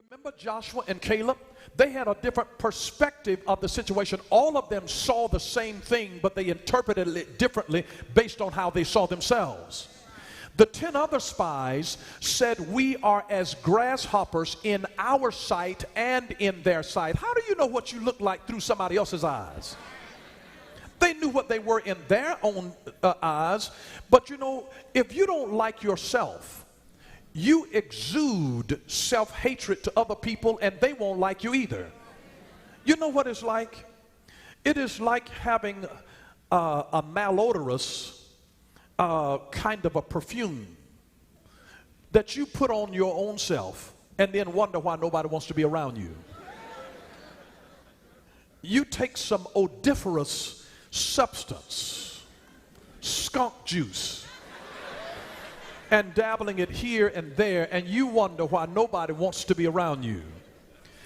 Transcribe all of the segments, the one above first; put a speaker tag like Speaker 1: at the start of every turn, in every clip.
Speaker 1: Remember Joshua and Caleb? They had a different perspective of the situation. All of them saw the same thing, but they interpreted it differently based on how they saw themselves. The 10 other spies said, "We are as grasshoppers in our sight and in their sight." How do you know what you look like through somebody else's eyes? They knew what they were in their own eyes. But you know, if you don't like yourself, you exude self-hatred to other people, and they won't like you either. You know what it's like? It is like having a malodorous kind of a perfume that you put on your own self and then wonder why nobody wants to be around you. You take some odoriferous substance, skunk juice, and dabbling it here and there, and you wonder why nobody wants to be around you.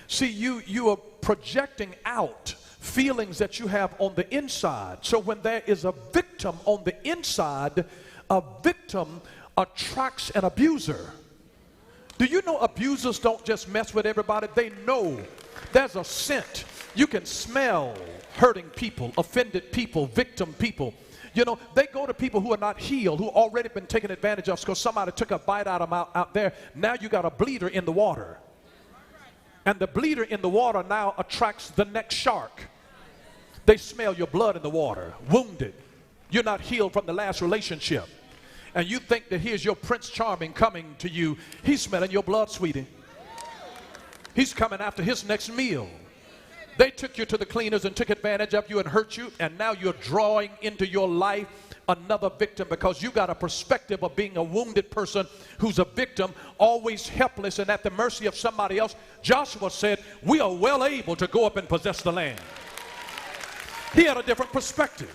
Speaker 1: See, you are projecting out feelings that you have on the inside. So when there is a victim on the inside, a victim attracts an abuser. Do you know abusers don't just mess with everybody? They know there's a scent. You can smell hurting people, offended people, victim people. You know, they go to people who are not healed, who already been taken advantage of because somebody took a bite out of them out there. Now you got a bleeder in the water. And the bleeder in the water now attracts the next shark. They smell your blood in the water, wounded. You're not healed from the last relationship. And you think that here's your Prince Charming coming to you. He's smelling your blood, sweetie. He's coming after his next meal. They took you to the cleaners and took advantage of you and hurt you, and now you're drawing into your life another victim because you got a perspective of being a wounded person who's a victim, always helpless and at the mercy of somebody else. Joshua said, "We are well able to go up and possess the land." He had a different perspective.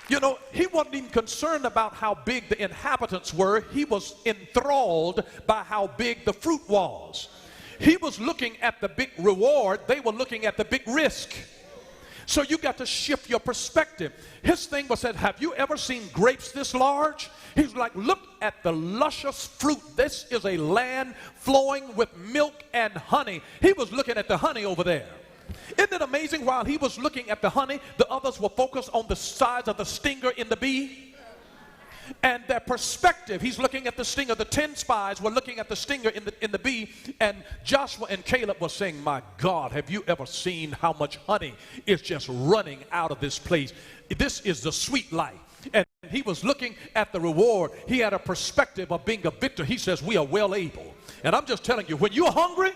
Speaker 1: You know, he wasn't even concerned about how big the inhabitants were. He was enthralled by how big the fruit was. He was looking at the big reward. They were looking at the big risk. So you got to shift your perspective. His thing was said, "Have you ever seen grapes this large?" He's like, "Look at the luscious fruit. This is a land flowing with milk and honey." He was looking at the honey over there. Isn't it amazing? While he was looking at the honey, the others were focused on the size of the stinger in the bee. And their perspective, he's looking at the stinger. The 10 spies were looking at the stinger in the bee, and Joshua and Caleb were saying, "My God, have you ever seen how much honey is just running out of this place? This is the sweet life." And he was looking at the reward. He had a perspective of being a victor. He says, "We are well able." And I'm just telling you, when you're hungry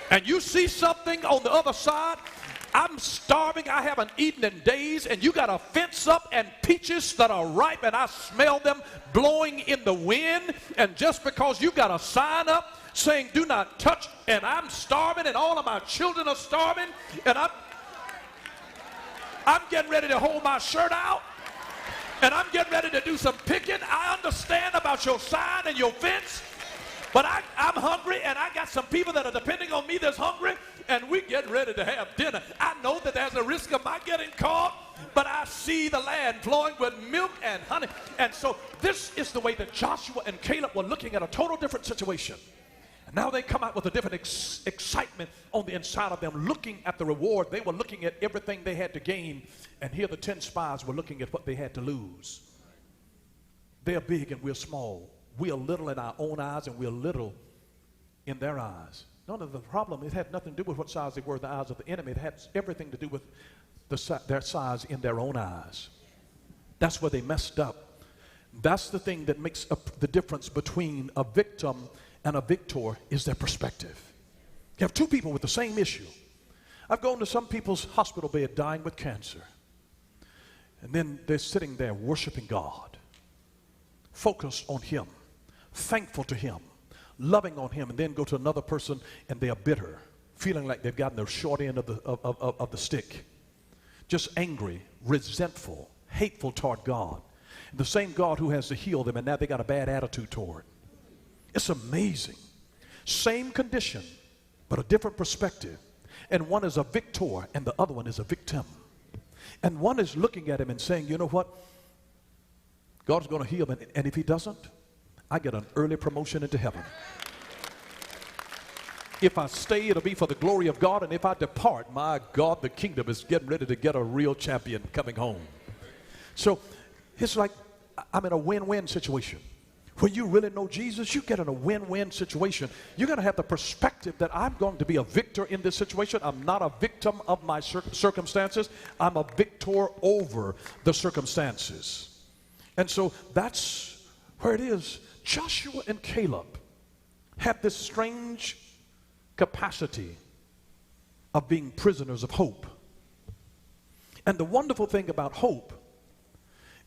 Speaker 1: and you see something on the other side, I'm starving, I haven't eaten in days, and you got a fence up and peaches that are ripe, and I smell them blowing in the wind, and just because you got a sign up saying "do not touch," and I'm starving and all of my children are starving, and I'm getting ready to hold my shirt out, and I'm getting ready to do some picking. I understand about your sign and your fence, but I'm hungry, and I got some people that are depending on me that's hungry, and we get ready to have dinner. I know that there's a risk of my getting caught, but I see the land flowing with milk and honey. And so this is the way that Joshua and Caleb were looking at a total different situation. And now they come out with a different excitement on the inside of them, looking at the reward. They were looking at everything they had to gain, and here the 10 spies were looking at what they had to lose. They're big and we're small. We are little in our own eyes, and we're little in their eyes. None of the problem, it had nothing to do with what size they were in the eyes of the enemy. It had everything to do with their size in their own eyes. That's where they messed up. That's the thing that makes up the difference between a victim and a victor, is their perspective. You have two people with the same issue. I've gone to some people's hospital bed dying with cancer, and then they're sitting there worshiping God, focused on Him, thankful to Him, loving on Him, and then go to another person and they are bitter, feeling like they've gotten the short end of the stick, just angry, resentful, hateful toward God, the same God who has to heal them, and now they got a bad attitude toward. It's amazing. Same condition, but a different perspective. And one is a victor and the other one is a victim. And one is looking at him and saying, "You know what? God's going to heal him, and if He doesn't, I get an early promotion into heaven." If I stay, it'll be for the glory of God. And if I depart, my God, the kingdom is getting ready to get a real champion coming home. So it's like I'm in a win-win situation. When you really know Jesus, you get in a win-win situation. You're going to have the perspective that I'm going to be a victor in this situation. I'm not a victim of my circumstances. I'm a victor over the circumstances. And so that's where it is. Joshua and Caleb had this strange capacity of being prisoners of hope. And the wonderful thing about hope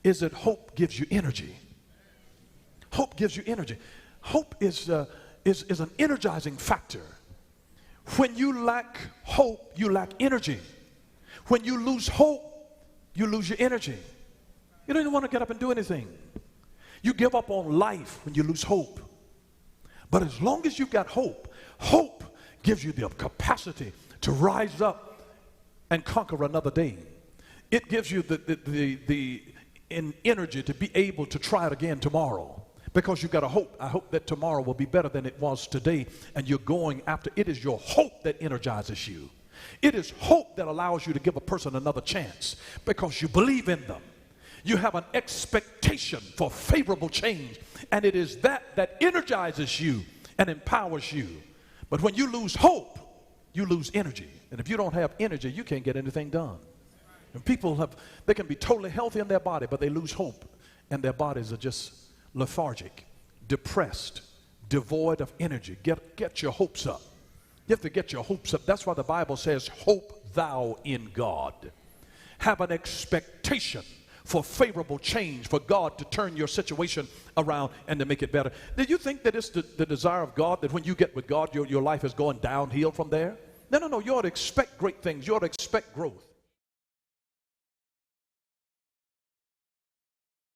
Speaker 1: is that hope gives you energy. Hope gives you energy. Hope is an energizing factor. When you lack hope, you lack energy. When you lose hope, you lose your energy. You don't even want to get up and do anything. You give up on life when you lose hope. But as long as you've got hope, hope gives you the capacity to rise up and conquer another day. It gives you the energy to be able to try it again tomorrow. Because you've got a hope. I hope that tomorrow will be better than it was today, and you're going after. It is your hope that energizes you. It is hope that allows you to give a person another chance because you believe in them. You have an expectation for favorable change, and it is that energizes you and empowers you. But when you lose hope, you lose energy. And if you don't have energy, you can't get anything done. And people they can be totally healthy in their body, but they lose hope, and their bodies are just lethargic, depressed, devoid of energy. Get your hopes up. You have to get your hopes up. That's why the Bible says, hope thou in God. Have an expectation for favorable change, for God to turn your situation around and to make it better. Do you think that it's the desire of God that when you get with God, your life is going downhill from there? No. You ought to expect great things. You ought to expect growth.